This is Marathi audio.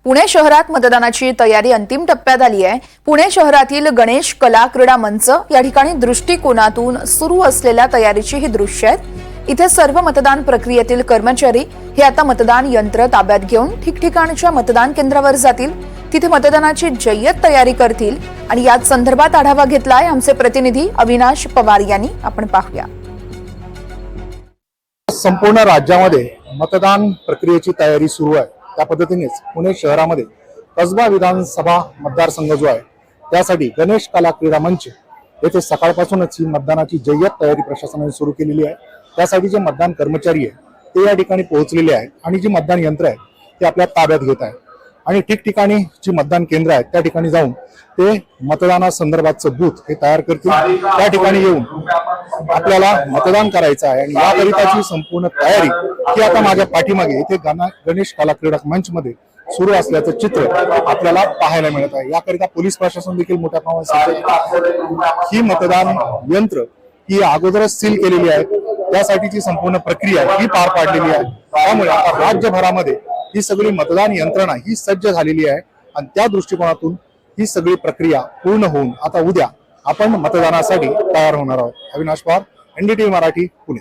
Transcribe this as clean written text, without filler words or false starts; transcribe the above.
पुणे शहरात मतदानाची तयारी अंतिम टप्प्यात आली आहे। पुणे शहरातील गणेश कला क्रीडा मंच या ठिकाणी दृष्टिकोनातून सुरू असलेल्या तयारीची ही दृश्य आहेत। इथे सर्व मतदान प्रक्रियेतील कर्मचारी हे आता मतदान यंत्र ताब्यात घेऊन ठिकठिकाणच्या मतदान केंद्रावर जातील, तिथे मतदानाची जय्यत तयारी करतील आणि याच संदर्भात आढावा घेतलाय आमचे प्रतिनिधी अविनाश पवार यांनी। आपण पाहूया। संपूर्ण राज्यामध्ये मतदान प्रक्रियेची तयारी सुरू आहे। त्या पद्धतीनेच पुणे शहरामध्ये कसबा विधानसभा मतदारसंघ जो आहे त्यासाठी गणेश कला क्रीडा मंच येथे सकाळपासूनच ही मतदानाची जय्यत तयारी प्रशासनाने सुरू केलेली आहे। त्यासाठी जे मतदान कर्मचारी आहेत ते या ठिकाणी पोहोचलेले आहेत आणि जी मतदान यंत्र आहे ते आपल्या ताब्यात घेत आहेत आणि ठिकठिकाणी जी मतदान केंद्र आहेत त्या ठिकाणी जाऊन ते मतदानासंदर्भातचं बूथ हे तयार करतील। त्या ठिकाणी येऊन आपल्याला मतदान करायचं आहे आणि याकरिताची संपूर्ण तयारी ही आता माझ्या पाठीमागे इथे गणेश कला क्रीडा मंच मध्ये सुरू असल्याचं चित्र आपल्याला पाहायला मिळत आहे। याकरिता पोलीस प्रशासन देखील मोठ्या प्रमाणात ही मतदान यंत्र ही अगोदरच सील केलेली आहे। त्यासाठीची संपूर्ण प्रक्रिया ही पार पाडलेली आहे। त्यामुळे आता राज्यभरामध्ये ही सगळी मतदान यंत्रणा ही सज्ज झालेली आहे आणि त्या दृष्टिकोनातून ही सगळी प्रक्रिया पूर्ण होऊन आता उद्या आपण मतदानासाठी तयार होणार आहोत। अविनाश पवार, NDTV मराठी, पुणे।